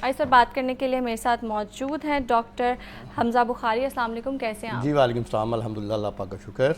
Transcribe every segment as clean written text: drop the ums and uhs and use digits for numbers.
और इस पर बात करने के लिए मेरे साथ मौजूद हैं डॉक्टर हमजा बुखारी। अस्सलाम वालेकुम, कैसे हैं आप? जी वालेकुम सलाम, अल्हम्दुलिल्लाह, अल्लाह पाक का शुक्र।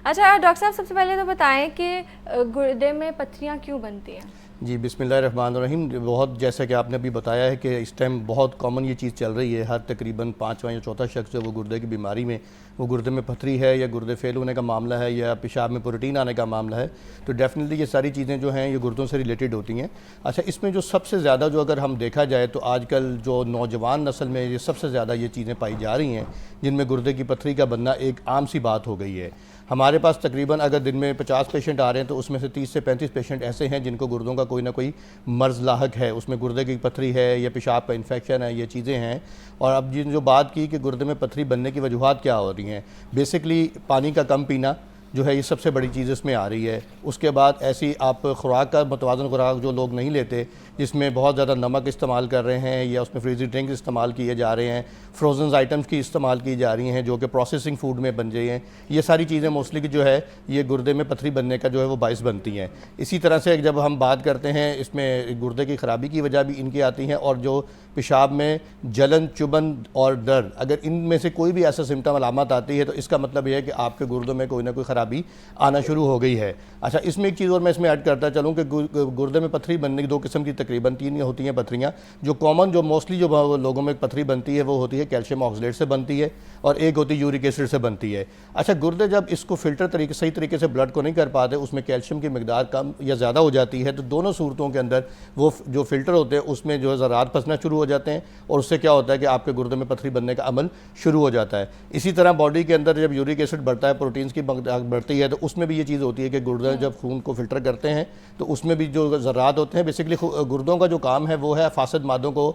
अच्छा डॉक्टर साहब, सबसे पहले तो बताएं कि गुर्दे में पथरियाँ क्यों बनती हैं? जी बिस्मिल्लाहिर्रहमानिर्रहीम। बहुत जैसा कि आपने अभी बताया है कि इस टाइम बहुत कॉमन ये चीज़ चल रही है, हर तकरीबन पाँचवा या चौथा शख्स जो वो गुर्दे की बीमारी में, वो गुर्दे में पथरी है या गुर्दे फेल होने का मामला है या पेशाब में प्रोटीन आने का मामला है, तो डेफिनेटली ये सारी चीज़ें जो हैं ये गुर्दों से रिलेटेड होती हैं। अच्छा, इसमें जो सबसे ज़्यादा जो अगर हम देखा जाए तो आजकल जो नौजवान नस्ल में ये सबसे ज़्यादा ये चीज़ें पाई जा रही हैं, जिनमें गुर्दे की पथरी का बनना एक आम सी बात हो गई है। हमारे पास तकरीबन अगर दिन में 50 पेशेंट आ रहे हैं तो उसमें से 30 से 35 पेशेंट ऐसे हैं जिनको गुर्दों का कोई ना कोई मर्ज़ लाहक है, उसमें गुर्दे की पथरी है या पेशाब का इन्फेक्शन है, ये चीज़ें हैं। और अब जिन जो बात की कि गुर्दे में पथरी बनने की वजूहात क्या हो रही हैं, बेसिकली पानी का कम पीना जो है ये सबसे बड़ी चीज़ इसमें आ रही है। उसके बाद ऐसी आप खुराक का मतवाज़न खुराक जो लोग नहीं लेते, जिसमें बहुत ज़्यादा नमक इस्तेमाल कर रहे हैं या उसमें फ्रीज़ी ड्रिंक्स इस्तेमाल किए जा रहे हैं, फ्रोज़न आइटम्स की इस्तेमाल की जा रही हैं जो कि प्रोसेसिंग फूड में बन रही हैं, ये सारी चीज़ें मोस्टली की जो है ये गुर्दे में पथरी बनने का जो है वो बाइस बनती हैं। इसी तरह से जब हम बात करते हैं, इसमें गुर्दे की ख़राबी की वजह भी इनकी आती हैं, और जो पेशाब में जलन, चुभन और दर्द, अगर इनमें से कोई भी ऐसा सिम्टम अलामत आती है तो इसका मतलब यह है कि आपके गुर्दों में कोई ना कोई ख़राबी आना शुरू हो गई है। अच्छा, इसमें एक चीज़ और मैं इसमें ऐड करता चलूँ कि गुर्दे में पथरी बनने की दो किस्म की तकरीबन 3 होती हैं पथरियाँ। जो कॉमन जो मोस्टली जो लोगों में पथरी बनती है वो होती है कैल्शियम ऑक्सलेट से बनती है, और एक होती है यूरिक एसिड से बनती है। अच्छा, गुर्दे जब इसको फ़िल्टर सही तरीके से ब्लड को नहीं कर पाते, उसमें कैल्शियम की मिकदार कम या ज़्यादा हो जाती है, तो दोनों सूरतों के अंदर वो जो फ़िल्टर होते हैं उसमें जो है ज़रात फंसना शुरू हो जाते हैं, और उससे क्या होता है कि आपके गुर्दे में पथरी बनने का अमल शुरू हो जाता है। इसी तरह बॉडी के अंदर जब यूरिक एसिड बढ़ता है, प्रोटीन्स की बढ़ती है, तो उसमें भी ये चीज़ होती है कि गुर्दे जब खून को फ़िल्टर करते हैं तो उसमें भी जो ज़रात होते हैं, बेसिकली गुर्दों का जो काम है वो है फासद मादों को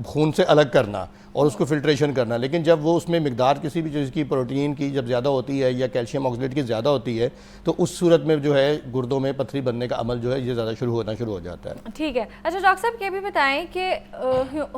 खून से अलग करना और उसको फ़िल्ट्रेशन करना। लेकिन जब वो उसमें मिकदार किसी भी चीज़ की, प्रोटीन की जब ज़्यादा होती है या कैल्शियम ऑक्सलेट की ज़्यादा होती है, तो उस सूरत में जो है गुर्दों में पथरी बनने का अमल जो है ये ज़्यादा शुरू हो जाता है। ठीक है। अच्छा डॉक्टर साहब, ये भी बताएं कि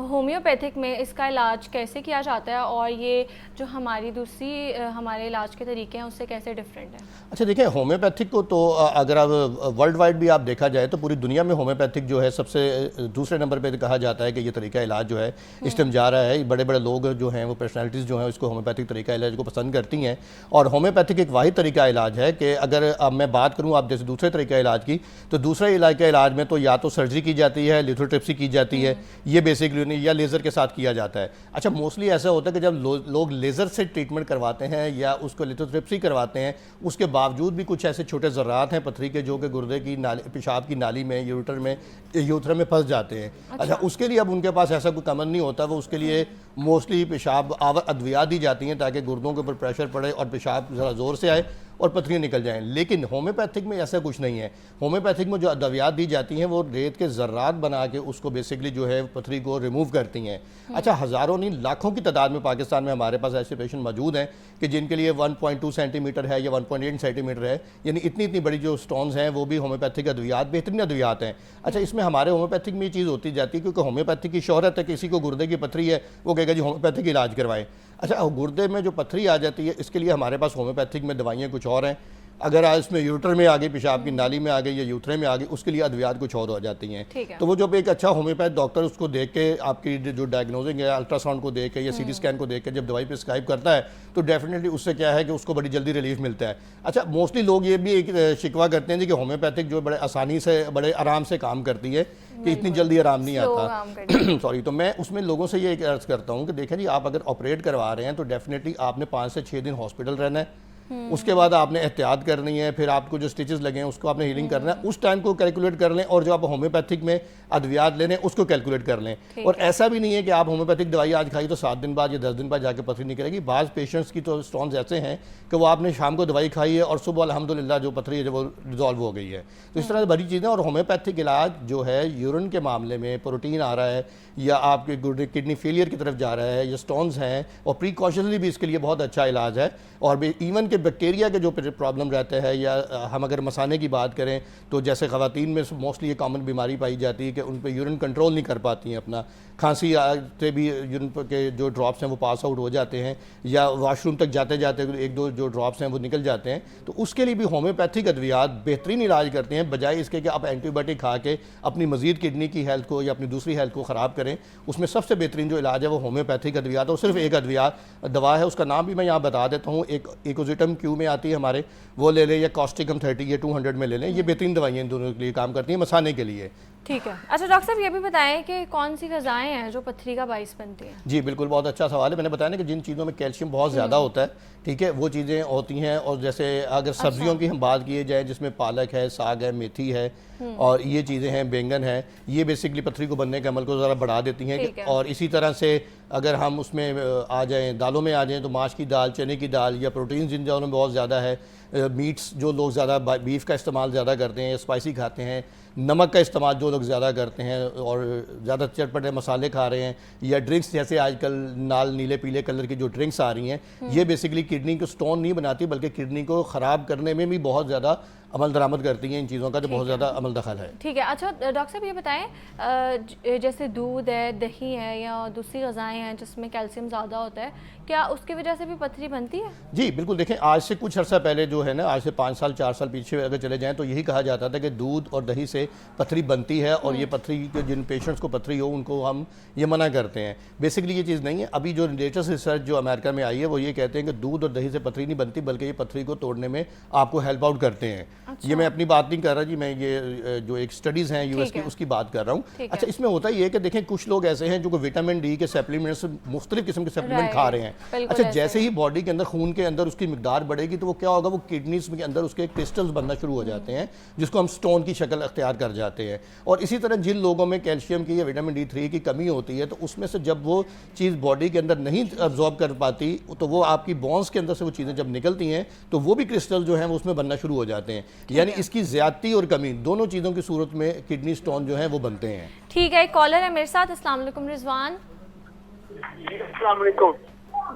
होम्योपैथिक में इसका इलाज कैसे किया जाता है, और ये जो हमारी दूसरी हमारे इलाज के तरीके हैं उससे कैसे डिफरेंट है? अच्छा देखिए, होम्योपैथिक को तो अगर आप वर्ल्ड वाइड भी आप देखा जाए तो पूरी दुनिया में होम्योपैथिक जो है सबसे दूसरे नंबर पे कहा जाता है कि ये तरीका इलाज जो है इस टाइम जा रहा है। बड़े बड़े लोग जो हैं, वो पर्सनैलिटीज़ जो हैं उसको होम्योपैथिक तरीका इलाज को पसंद करती हैं, और होम्योपैथिक एक वाहिद तरीका इलाज है कि अगर अब मैं बात करूँ आप जैसे दूसरे तरीका इलाज की, तो दूसरे इलाज का इलाज में तो या तो सर्जरी की जाती है, लिथोट्रिप्सी की जाती है, ये बेसिकली, या लेज़र के साथ किया जाता है। अच्छा, मोस्टली ऐसा होता है कि जब लोग लेज़र से ट्रीटमेंट करवाते हैं या उसको लिथोट्रिप्सी करवाते हैं, उसके बावजूद भी कुछ ऐसे छोटे ज़रात हैं पथरी के जो कि गुर्दे की नाली, पेशाब की नाली में, यूरेटर में फंस जाते हैं। अच्छा, उसके लिए अब उनके पास ऐसा कोई कमन नहीं होता, वो उसके लिए मोस्टली पेशाब अद्वियात दी जाती हैं ताकि गुर्दों के ऊपर प्रेशर पड़े और पेशाब ज़रा ज़ोर से आए और पथरियाँ निकल जाएं। लेकिन होम्योपैथिक में ऐसा कुछ नहीं है। होम्योपैथिक में जो अद्वियात दी जाती हैं वो रेत के ज़र्रात बना के उसको बेसिकली जो है पथरी को रिमूव करती हैं। अच्छा, हज़ारों नहीं लाखों की तादाद में पाकिस्तान में हमारे पास ऐसे पेशेंट मौजूद हैं कि जिनके लिए 1.2 सेंटीमीटर है या 1.8 सेंटीमीटर है, यानी इतनी बड़ी जो स्टोन्स हैं वो भी होम्योपैथिक अद्वियात, बेहतरीन अद्वियात हैं। अच्छा, इसमें हमारे होम्योपैथिक में ये चीज़ होती जाती है क्योंकि होम्योपैथिक की शोहरत है, किसी को गुर्दे की पथरी है वो कहेगा जी होम्योपैथिक इलाज करवाएं। अच्छा, गुर्दे में जो पथरी आ जाती है इसके लिए हमारे पास होम्योपैथिक में दवाइयाँ कुछ और हैं। अगर आज इसमें यूरेटर में आ गई, पेशाब की नाली में आ गई या यूथरे में आ गई, उसके लिए अद्वियात कुछ और हो जाती हैं। तो वो जब एक अच्छा होम्योपैथ डॉक्टर उसको देख के आपकी जो डायग्नोजिंग है, अल्ट्रासाउंड को देख के या सीटी स्कैन को देख के जब दवाई प्रिस्क्राइब करता है तो डेफिनेटली उससे क्या है कि उसको बड़ी जल्दी रिलीफ मिलता है। अच्छा, मोस्टली लोग ये भी एक शिकवा करते हैं जी कि होम्योपैथिक जो बड़े आसानी से, बड़े आराम से काम करती है, कि इतनी जल्दी आराम नहीं आता। सॉरी, तो मैं उसमें लोगों से ये एक अर्ज करता हूँ कि देखें जी, आप अगर ऑपरेट करवा रहे हैं तो डेफिनेटली आपने 5 से 6 दिन हॉस्पिटल रहना है, उसके बाद आपने एहतियात करनी है, फिर आपको जो स्टिचेस लगे हैं उसको आपने हीलिंग करना है, उस टाइम को कैलकुलेट कर लें, और जो आप होम्योपैथिक में अद्वियात ले लें उसको कैलकुलेट कर लें। और ऐसा भी नहीं है कि आप होम्योपैथिक दवाई आज खाई तो 7 दिन बाद या 10 दिन बाद जाके पथरी निकलेगी। बाज़ पेशेंट्स की तो स्टोन्स ऐसे हैं कि वो आपने शाम को दवाई खाई है और सुबह अल्हम्दुलिल्लाह जो पथरी है जो वो रिजॉल्व हो गई है। तो इस तरह से बड़ी चीज़ें। और होम्योपैथिक इलाज जो है यूरिन के मामले में प्रोटीन आ रहा है या आपके किडनी फेलियर की तरफ जा रहा है या स्टोन्स हैं, और प्रीकॉशनली भी इसके लिए बहुत अच्छा इलाज है। और इवन के बैक्टीरिया के जो प्रॉब्लम रहता है, या हम अगर मसाने की बात करें तो जैसे ख़वातीन में मोस्टली ये कॉमन बीमारी पाई जाती है कि उन पर यूरिन कंट्रोल नहीं कर पाती हैं अपना, खांसी से भी जिनके जो ड्रॉप्स हैं वो पास आउट हो जाते हैं, या वॉशरूम तक जाते जाते एक दो जो ड्रॉप्स हैं वो निकल जाते हैं, तो उसके लिए भी होम्योपैथिक अद्वियात बेहतरीन इलाज करते हैं, बजाय इसके कि आप एंटीबायोटिक खा के अपनी मजीद किडनी की हेल्थ को या अपनी दूसरी हेल्थ को ख़राब करें। उसमें सबसे बेहतरीन जो इलाज है वो होम्योपैथिक अद्वियात, और सिर्फ एक अद्वियात दवा है, उसका नाम भी मैं यहाँ बता देता हूँ। एक इकोजिटम क्यू में आती है हमारे, वो ले लें, या कॉस्टिकम 30 ये 200 में ले लें। ये बेहतरीन दवाइयाँ इन दोनों के लिए काम करती हैं, मसाने के लिए। ठीक है। अच्छा डॉक्टर साहब ये भी बताएं कि कौन सी ग़िज़ाएँ हैं जो पथरी का बाइस बनती हैं? जी बिल्कुल, बहुत अच्छा सवाल है। मैंने बताया ना कि जिन चीज़ों में कैल्शियम बहुत ज़्यादा होता है, ठीक है, वो चीज़ें होती हैं। और जैसे अगर सब्जियों की हम बात किए जाए, जिसमें पालक है, साग है, मेथी है, और ये चीज़ें हैं, बैंगन है, ये बेसिकली पथरी को बनने के अमल को ज़रा बढ़ा देती हैं। और इसी तरह से अगर हम उसमें आ जाएँ, दालों में आ जाएँ, तो माश की दाल, चने की दाल, या प्रोटीन जिन दालों में बहुत ज़्यादा है, मीट्स जो लोग ज़्यादा बीफ का इस्तेमाल ज़्यादा करते हैं, स्पाइसी खाते हैं, नमक का इस्तेमाल जो लोग ज़्यादा करते हैं, और ज़्यादा चटपटे मसाले खा रहे हैं, या ड्रिंक्स जैसे आजकल नाल नीले पीले कलर की जो ड्रिंक्स आ रही हैं, ये बेसिकली किडनी को स्टोन नहीं बनाती, बल्कि किडनी को ख़राब करने में भी बहुत ज़्यादा अमल दरामद करती हैं। इन चीज़ों का जो बहुत ज़्यादा अमल दखल है। ठीक है। अच्छा डॉक्टर साहब ये बताएं, जैसे दूध है, दही है, या दूसरी ग़िज़ाएँ हैं जिसमें कैल्शियम ज़्यादा होता है, क्या उसकी वजह से भी पथरी बनती है? जी बिल्कुल। देखें, आज से कुछ अर्सा पहले जो है ना, आज से 5 साल 4 साल पीछे अगर चले जाएँ, तो यही कहा जाता था कि दूध और दही से पथरी बनती है, और ये पथरी के जिन पेशेंट्स को पथरी हो उनको हम ये मना करते हैं। बेसिकली ये चीज़ नहीं है। अभी जो लेटेस्ट रिसर्च जो अमेरिका में आई है, वो ये कहते हैं कि दूध और दही से पथरी नहीं बनती, बल्कि ये पथरी को तोड़ने में आपको हेल्प आउट करते हैं। ये मैं अपनी बात नहीं कर रहा जी, मैं ये जो एक स्टडीज़ हैं यूएस की, उसकी बात कर रहा हूँ। अच्छा, इसमें होता ही है कि देखें, कुछ लोग ऐसे हैं जो विटामिन डी के सप्लीमेंट्स, मुख्तलिफ किस्म के सप्लीमेंट खा रहे हैं। अच्छा, जैसे ही बॉडी के अंदर, खून के अंदर उसकी मिकदार बढ़ेगी, तो वो क्या होगा, वो किडनीज के अंदर उसके क्रिस्टल्स बनना शुरू हो जाते हैं, जिसको हम स्टोन की शक्ल अख्तियार कर जाते हैं। और इसी तरह जिन लोगों में कैल्शियम की या विटामिन D3 की कमी होती है, तो उसमें से जब वो चीज़ बॉडी के अंदर नहीं अब्जॉर्ब कर पाती, तो वो आपकी बोन्स के अंदर से वो चीज़ें जब निकलती हैं, तो वो भी क्रिस्टल जो हैं वो उसमें बनना शुरू हो जाते हैं। यानी इसकी ज़्यादती और कमी, दोनों चीज़ों की सूरत में किडनी स्टोन जो है वो बनते हैं। ठीक है। एक कॉलर है मेरे साथ। अस्सलाम वालेकुम रिजवान। अस्सलाम वालेकुम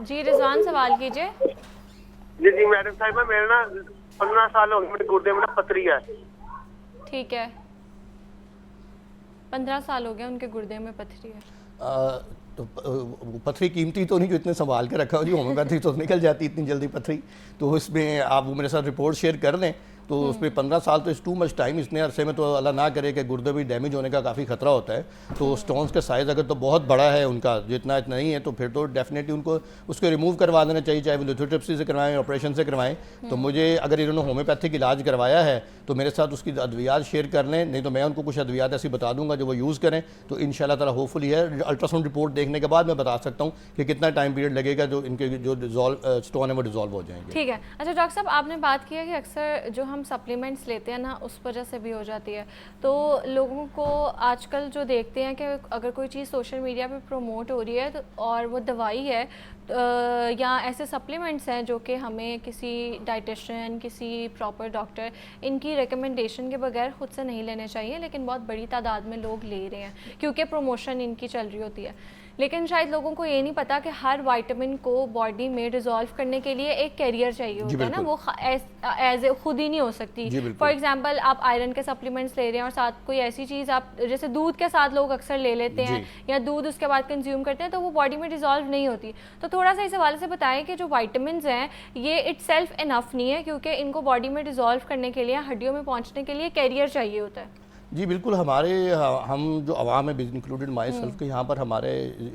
जी रिजवान, सवाल कीजिए। जी मैडम साहिबा, मेरे ना 15 साल हो गए, मेरे गुर्दे में ना पथरी है। ठीक है। 15 साल हो गए उनके गुर्दे में पथरी है। तो पथरी कीमती तो नहीं जो इतने संभाल के रखा हो जी, होम्योपैथी तो निकल जाती इतनी जल्दी पथरी। तो इसमें आप वो मेरे साथ रिपोर्ट शेयर कर लें, तो उसमें 15 साल तो इस टू मच टाइम, इतने अरसे में तो अल्लाह ना करे कि गुर्दे भी डैमेज होने का काफ़ी खतरा होता है। तो स्टोन्स का साइज़ अगर तो बहुत बड़ा है उनका, जितना इतना नहीं है, तो फिर तो डेफिनेटली उनको उसको रिमूव करवा देना चाहिए, चाहे वो लिथोट्रिप्सी से करवाएं, ऑपरेशन से करवाएं। तो मुझे अगर इन्होंने होम्योपैथिक इलाज करवाया है तो मेरे साथ उसकी अद्वियात शेयर कर लें, नहीं तो मैं उनको कुछ अद्वियात ऐसी बता दूंगा जो वो यूज़ करें। तो इंशाल्लाह ताला होपफुली है, अल्ट्रासाउंड रिपोर्ट देखने के बाद मैं बता सकता हूँ कि कितना टाइम पीरियड लगेगा जो इनके जो स्टोन है वो डिजॉल्व हो जाएंगे। ठीक है। अच्छा डॉक्टर साहब, आपने बात किया कि अक्सर जो हम सप्लीमेंट्स लेते हैं ना, उस वजह से भी हो जाती है। तो लोगों को आजकल जो देखते हैं कि अगर कोई चीज़ सोशल मीडिया पे प्रमोट हो रही है तो, और वो दवाई है या ऐसे सप्लीमेंट्स हैं जो कि हमें किसी डाइटिशियन, किसी प्रॉपर डॉक्टर, इनकी रिकमेंडेशन के बगैर ख़ुद से नहीं लेने चाहिए, लेकिन बहुत बड़ी तादाद में लोग ले रहे हैं क्योंकि प्रमोशन इनकी चल रही होती है। लेकिन शायद लोगों को ये नहीं पता कि हर विटामिन को बॉडी में डिज़ोल्व करने के लिए एक कैरियर चाहिए होता है ना, वो एज ए खुद ही नहीं हो सकती। फॉर एग्जांपल, आप आयरन के सप्लीमेंट्स ले रहे हैं और साथ कोई ऐसी चीज़ आप जैसे दूध के साथ लोग अक्सर ले लेते हैं, या दूध उसके बाद कंज्यूम करते हैं, तो वो बॉडी में डिज़ोल्व नहीं होती। तो थोड़ा सा इस हवाले से बताएं कि जो विटामिन्स हैं ये इटसेल्फ इनफ नहीं है, क्योंकि इनको बॉडी में डिज़ोल्व करने के लिए, हड्डियों में पहुँचने के लिए कैरियर चाहिए होता है। जी बिल्कुल। हम जो आवाम है, इंक्लूडेड माई सेल्फ, के यहाँ पर हमारे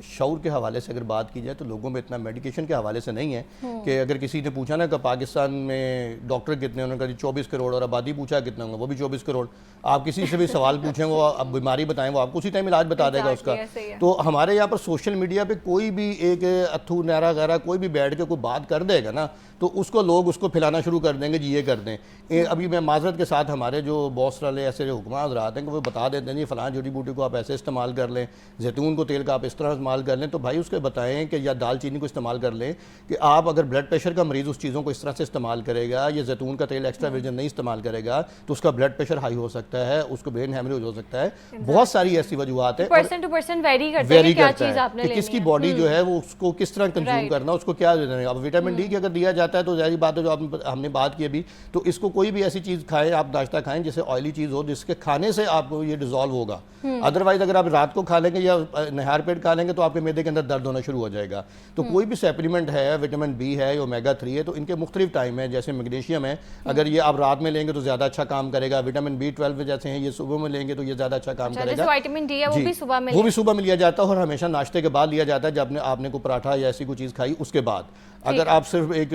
शऊर के हवाले से अगर बात की जाए तो लोगों में इतना मेडिकेशन के हवाले से नहीं है कि अगर किसी ने पूछा ना कि पाकिस्तान में डॉक्टर कितने, उन्होंने कहा 24 करोड़, और आबादी पूछा कितना होगा, वो भी 24 करोड़। आप किसी से भी सवाल पूछें, वो अब बीमारी बताएं, वो आपको उसी टाइम इलाज बता देगा उसका। तो हमारे यहाँ पर सोशल मीडिया पर कोई भी एक अथू नारा गारा कोई भी बैठ के कोई बात कर देगा ना, तो उसको लोग उसको फैलाना शुरू कर देंगे जी, ये कर दें। अभी मैं माजरत के साथ, हमारे जो बॉस वाले ऐसे जो हुक्मरान हैं कि वो बता देते हैं जी फलां जड़ी बूटी को आप ऐसे इस्तेमाल कर लें, जैतून को तेल का आप इस तरह इस्तेमाल कर लें। तो भाई उसके बताएं कि या दालचीनी को इस्तेमाल कर लें कि आप अगर ब्लड प्रेशर का मरीज़ उस चीज़ों को इस तरह से इस्तेमाल करेगा, या जैतून का तेल एक्स्ट्रा वर्जिन नहीं इस्तेमाल करेगा, तो उसका ब्लड प्रेशर हाई हो सकता है, उसको ब्रेन हेमरेज हो सकता है। बहुत सारी ऐसी वजूहत है, पर्सन टू पर्सन वेरी करता है कि किसकी बॉडी जो है वो उसको किस तरह कंज्यूम करना, उसको क्या देना। अब विटामिन डी की अगर दिया जाता है तो जाहिर बात है, जो हमने बात की अभी, तो इसको कोई भी ऐसी चीज़ खाएं, आप नाश्ता खाएं जिससे ऑयली चीज़ हो, जिसके खाने से आपको ये डिजॉल्व होगा। अदरवाइज अगर आप रात को खा लेंगे या नहार पेट खा लेंगे तो आपके मैदे के अंदर दर्द होना शुरू हो जाएगा। तो कोई भी सप्लीमेंट है, विटामिन बी है, ओमेगा 3 है, तो इनके मुख्तलिफ टाइम है। जैसे मैग्नीशियम है, अगर ये आप रात में लेंगे तो ज़्यादा अच्छा काम करेगा। विटामिन B12 जैसे हैं, ये सुबह में लेंगे तो ये ज़्यादा अच्छा काम करेगा। जैसे विटामिन डी है वो जी, भी सुबह में वो भी सुबह में लिया जाता है और हमेशा नाश्ते के बाद लिया जाता है, जब आपने कोई पराठा या ऐसी कोई चीज़ खाई उसके बाद। अगर आप सिर्फ एक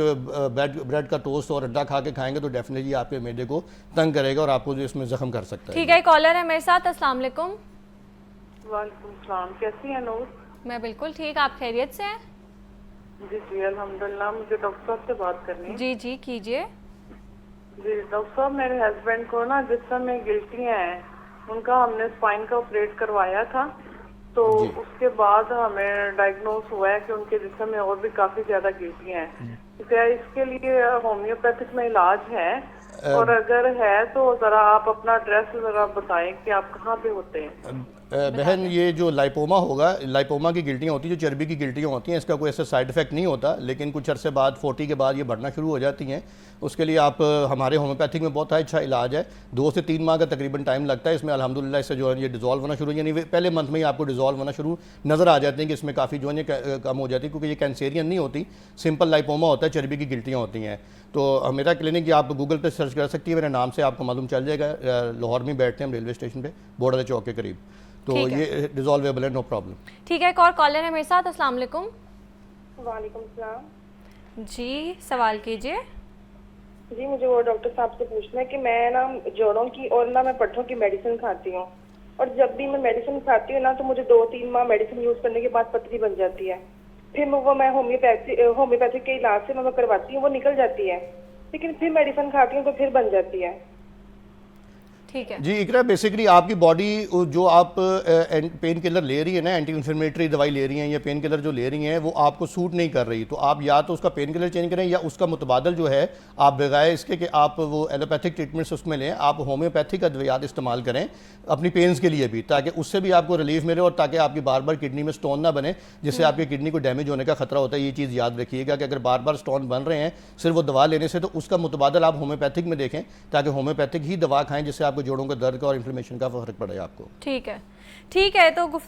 ब्रेड का टोस्ट और अंडा खा के खाएंगे तो डेफिनेटली आपके मैदे को तंग करेगा और आपको जो इसमें जख्म कर सकता है। ठीक है, कॉलर है मेरे साथ। अस्सलाम वालेकुम। वालेकुम सलाम, कैसी हैं नूर? मैं बिल्कुल ठीक, आप खैरियत से हैं? जी जी अल्हम्दुलिल्लाह। मुझे डॉक्टर साहब से बात करनी है। जी जी कीजिए। जी डॉक्टर साहब, मेरे हस्बैंड को ना जिस्म में गिल्टियाँ हैं, उनका हमने स्पाइन का ऑपरेट करवाया था, तो उसके बाद हमें डायग्नोस हुआ है कि उनके जिस्म में और भी काफी ज्यादा गिल्टियाँ हैं। तो क्या इसके लिए होम्योपैथिक में इलाज है? और अगर है तो जरा आप अपना एड्रेस जरा बताएं कि आप कहाँ पे होते हैं। बहन, ये जो लाइपोमा होगा, लाइपोमा की गिल्टियाँ होती हैं, जो चर्बी की गिल्टियाँ होती हैं, इसका कोई ऐसा साइड इफेक्ट नहीं होता, लेकिन कुछ अरसे बाद 40 के बाद ये बढ़ना शुरू हो जाती हैं। उसके लिए आप हमारे होम्योपैथिक में बहुत अच्छा इलाज है। 2 से 3 माह का तकरीबन टाइम लगता है। इसमें अल्हम्दुलिल्लाह इससे जो है ये डिजॉल्व होना शुरू, यानी पहले मंथ में ही आपको डिजॉल्व होना शुरू नज़र आ जाते हैं कि इसमें काफ़ी जो है ये कम हो जाती है, क्योंकि ये कैंसेरियन नहीं होती, सिंपल लाइपोमा होता है, चर्बी की गिल्टियाँ होती हैं। तो मेरा क्लिनिक आप गूगल पे सर्च कर सकती है, मेरे नाम से आपको मालूम चल जाएगा। लाहौर में बैठते हैं हम, रेलवे स्टेशन पे, बॉर्डर चौक के करीब। तो ये डिजॉल्वेबल है, नो प्रॉब्लम। ठीक है, एक और कॉलर है मेरे साथ। अस्सलाम वालेकुम। वालेकुम सलाम जी, सवाल कीजिए। जी, मुझे वो डॉक्टर साहब से पूछना है कि मैं ना जोड़ों की और ना मैं पट्ठों की मेडिसिन खाती हूँ, और जब भी मैं मेडिसिन खाती हूँ ना तो मुझे 2-3 माह मेडिसिन यूज करने के बाद पथरी बन जाती है। फिर वो मैं होम्योपैथिक के इलाज से मैं करवाती हूँ, वो निकल जाती है, लेकिन फिर मेडिसिन खाती हूँ तो फिर बन जाती है। ठीक है जी इकरा, बेसिकली आपकी बॉडी जो आप पेन किलर ले रही है ना, एंटी इन्फ्लेमेटरी दवाई ले रही हैं या पेन किलर जो ले रही हैं, वो आपको सूट नहीं कर रही, तो आप या तो उसका पेन किलर चेंज करें या उसका मुतबादल जो है आप बगैर इसके कि आप वो एलोपैथिक ट्रीटमेंट्स उसमें लें, आप होम्योपैथिक अद्वियात इस्तेमाल करें अपनी पेन्स के लिए भी, ताकि उससे भी आपको रिलीफ मिले और ताकि आपकी बार बार किडनी में स्टोन ना बने, जिससे आपकी किडनी को डैमेज होने का खतरा होता है। ये चीज़ याद रखिएगा कि अगर बार बार स्टोन बन रहे हैं सिर्फ वो दवा लेने से, तो उसका मुतबादल आप होम्योपैथिक में देखें, ताकि होम्योपैथिक ही दवा खाएं जिससे आपको जोड़ों का दर्द का और इन्फ्लेमेशन का फर्क पड़े आपको। ठीक है, ठीक है। तो